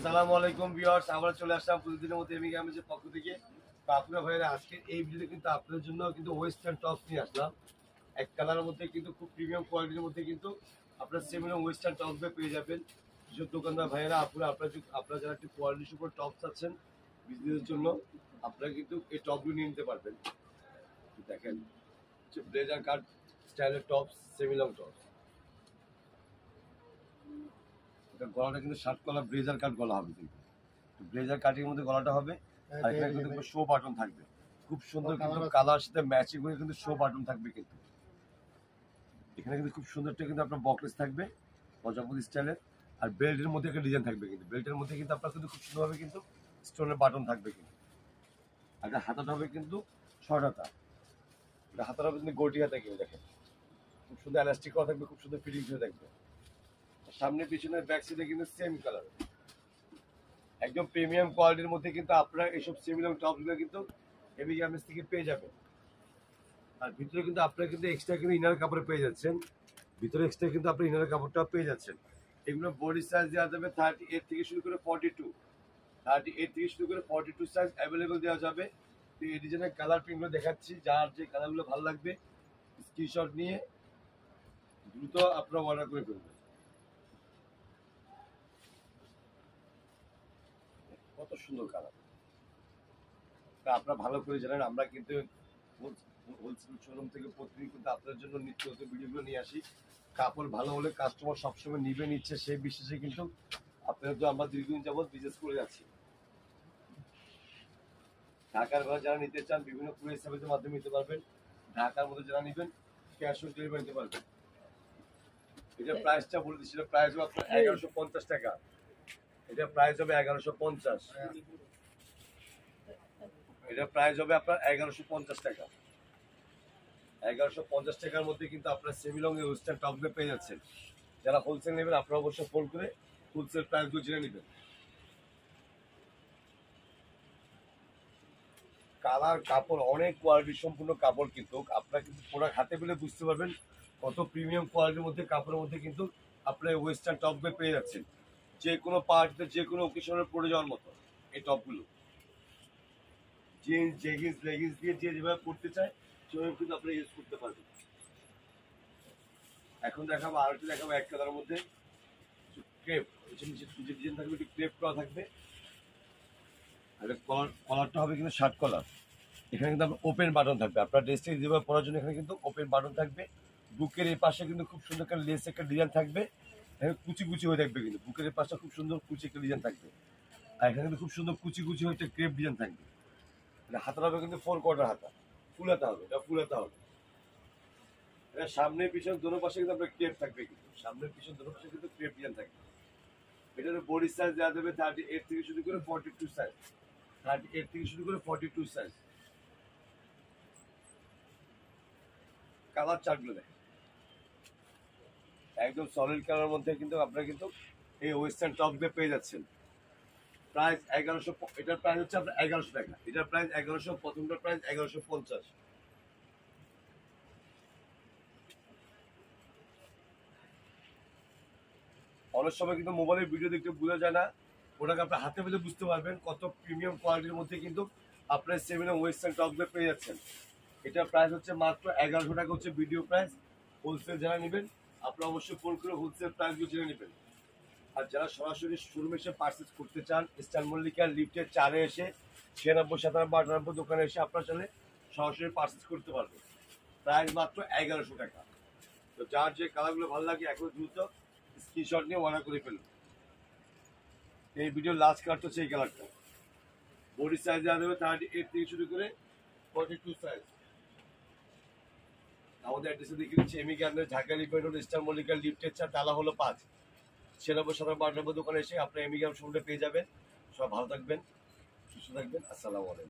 আসসালামু আলাইকুম ভিউয়ার্স, আমরা চলে আসলাম প্রতিদিনের মতো এমি গ্যামেজের পক্ষ থেকে। তো আপনারা ভাইরা আজকে এই ভিডিওতে কিন্তু আপনাদের জন্য কিন্তু ওয়েস্টার্ন টপস নিয়ে আসলাম। এক কালারের মধ্যে কিন্তু খুব প্রিমিয়াম কোয়ালিটির মধ্যে কিন্তু আপনারা সেমিনো ওয়েস্টার্ন টপস পেয়ে যাবেন। যেসব দোকানদার ভাইয়েরা আপনারা যারা একটু কোয়ালিটির উপর টপস আছেন বিজনেসের জন্য, আপনারা কিন্তু এই টপগুলো নিয়ে নিতে পারবেন। দেখেন ব্লেজার কাট স্টাইলের টপস, সেমিলং টপস। গলাটা কিন্তু শার্ট গলা, ব্লেজার কাট গলা হবে কিন্তু ব্লেজার কাটিং মধ্যে গলাটা হবে। আর এখানে কিন্তু শো বাটন থাকবে, খুব সুন্দর কিন্তু কালার সাথে ম্যাচিং করে কিন্তু শো বাটন থাকবে। কিন্তু এখানে কিন্তু খুব সুন্দর কিন্তু আপনার বকলেস থাকবে প্রজাপতি স্টাইলের। আর বেল্টের মধ্যে একটা ডিজাইন থাকবে, কিন্তু বেল্টের মধ্যে কিন্তু আপনার কিন্তু খুব সুন্দরভাবে কিন্তু স্টোনের বাটন থাকবে। কিন্তু আর হাতাটা হবে কিন্তু শর্ট হাতা, হাতাটা হবে কিন্তু গোটি হাতা। কিন্তু দেখেন খুব সুন্দর এলাস্টিক করা থাকবে, খুব সুন্দর ফিটিংস হয়ে থাকবে। সামনে পিছনের ব্যাক সাইডে কিন্তু সেম কালার, একদম প্রিমিয়াম কোয়ালিটির মধ্যে কিন্তু আপনারা এইসব সেমিলং টপসগুলো কিন্তু এমি গ্যামেজ থেকে পেয়ে যাবেন। আর ভিতরে কিন্তু আপনারা কিন্তু এক্সট্রা কিন্তু ইনার কাপড় পেয়ে যাচ্ছেন, ভিতরে এক্সট্রা কিন্তু আপনি ইনার কাপড়টা পেয়ে যাচ্ছেন। এগুলো বডি সাইজ দেওয়া যাবে 38 থেকে শুরু করে 42, 38 থেকে শুরু করে 42 সাইজ অ্যাভেলেবেল দেওয়া যাবে। তো এই ডিজাইনের কালার প্রিন্টগুলো দেখাচ্ছি, যার যে কালারগুলো ভালো লাগবে স্ক্রিনশট নিয়ে দ্রুত আপনারা অর্ডার করে ফেলবেন। কত সুন্দর কালার, তা আপনারা ভালো করে জানেন আমরা কিন্তু হোলসেল শোরুম থেকে প্রতিদিন কিন্তু আপনার জন্য নিত্য নতুন ভিডিওগুলো নিয়ে আসি। কাপড় ভালো হলে কাস্টমার সবসময় নিবে, নিচ্ছে সেই বিশ্বাসে কিন্তু আপনারা তো আমরা দীর্ঘদিন যাবৎ বিজনেস করে যাচ্ছি। ঢাকার ঘরে যারা নিতে চান বিভিন্ন কুরিয়ার সার্ভিসের মাধ্যমে নিতে পারবেন। ঢাকার মধ্যে যারা নেবেন ক্যাশ অন ডেলিভারি নিতে পারবেন। এটার প্রাইসটা বলে দিচ্ছি, প্রাইস হবে আপনার 1150 টাকা। এটা প্রাইস হবে 1150, এটা প্রাইস হবে আপনার 1150 টাকা। 1150 টাকার মধ্যে কিন্তু আপনার সেমিলং এর ওয়েস্টার্ন টপগুলো পেয়ে যাচ্ছেন। যারা হোলসেল নেবেন আপনারা অবশ্যই ফোন করে হোলসেল প্রাইসগুলো জেনে নেবেন। কালার কাপড় অনেক কোয়ালিটি সম্পূর্ণ কাপড়, কিন্তু আপনারা কিন্তু প্রোডাক্ট হাতে পেলে বুঝতে পারবেন কত প্রিমিয়াম কোয়ালিটির মধ্যে কাপড়ের মধ্যে কিন্তু আপনার ওয়েস্টার্ন টপগুলো পেয়ে যাচ্ছেন। যে কোনো পার্টিতে যে কোনো অকেশনে পরে যাওয়ার মতো এই টপগুলো জিন্স জেগিন্স লেগিংস দিয়ে যে যেভাবে পড়তে চায় সেভাবে কিন্তু আপনারা ইউজ করতে পারবেন। এখন দেখাবো আরেকটি দেখাবো এক কালারের মধ্যে ক্রেপ, নিচে ডিজাইন থাকবে, একটু ক্রেপ করা থাকবে। আর কলারটা হবে কিন্তু শার্ট কলার। এখানে কিন্তু আপনার ওপেন বাটন থাকবে, আপনার ড্রেসটি যেভাবে পরার জন্য এখানে কিন্তু ওপেন বাটন থাকবে। বুকের এই পাশে কিন্তু খুব সুন্দর একটা লেস একটা ডিজাইন থাকবে, এখানে কুচি কুচি হয়ে থাকবে। কিন্তু বুকের এই পাশে খুব সুন্দর কুচি একটা ডিজাইন থাকবে। আর এখানে কিন্তু খুব সুন্দর কুচি কুচি হয়ে একটা ক্রেপ ডিজাইন থাকবে। হাতাটা হবে কিন্তু 4 কোয়ার্টার হাতা, ফুল হাতা হবে, এটা ফুল হাতা হবে। এটা সামনে পিছনে দোনো পাশে কিন্তু আপনার ক্রেপ থাকবে, কিন্তু সামনে পিছনে দোনো পাশে কিন্তু ক্রেপ ডিজাইন থাকবে। এটার বডি সাইজ দেওয়া যাবে 38 থেকে শুরু করে 42 সাইজ, 38 থেকে শুরু করে 42 সাইজ। কালার চার্টগুলো দেখেন একদম সলিড কালারের মধ্যে কিন্তু আপনারা কিন্তু এই ওয়েস্টার্ন টপ দিয়ে পেয়ে যাচ্ছেন। প্রাইস 1100, এটার প্রাইস হচ্ছে আপনার 1100 টাকা। এটার প্রাইস 1100, প্রথমটার প্রাইস 1150। অনেক সময় কিন্তু মোবাইলের ভিডিও দেখতে বোঝা যায় না, ওটাকে আপনার হাতে পেলে বুঝতে পারবেন কত প্রিমিয়াম কোয়ালিটির মধ্যে কিন্তু আপনার সেমিনা ওয়েস্টার্ন টপ দিয়ে পেয়ে যাচ্ছেন। এটার প্রাইস হচ্ছে মাত্র 1100 টাকা হচ্ছে ভিডিও প্রাইস। হোলসেল যারা নেবেন আপনারা অবশ্যই ফোন করে হোলসেল প্রাইসগুলো জেনে নেবেন। আর যারা সরাসরি শোরুমে এসে পারচেস করতে চান, ইস্টার্ন মল্লিকার লিফটের 4-এ এসে 96, 97, 98 দোকানে এসে আপনার সাথে সরাসরি পারচেস করতে পারবেন। প্রাইস মাত্র 1100 টাকা। তো যার যে কালারগুলো ভালো লাগে এখন দ্রুত স্ক্রিনশট নিয়ে অর্ডার করে ফেলুন। এই ভিডিও লাস্ট কালারটা হচ্ছে এই কালারটা, বডি সাইজ দেওয়া দেবে 38 থেকে শুরু করে 42 সাইজ। আমাদের অ্যাড্রেসে দেখে দিচ্ছি এমি গ্যামেজ, ঢাকা লিফট রোড, ইস্টার্ন মল্লিকার লিফটের 4, তালা হলো 5, 96, 97, 98 দোকানে এসে আপনার এমি গ্যাম শোরুমটা পেয়ে যাবেন। সব ভালো থাকবেন, সুস্থ থাকবেন। আসসালামু আলাইকুম।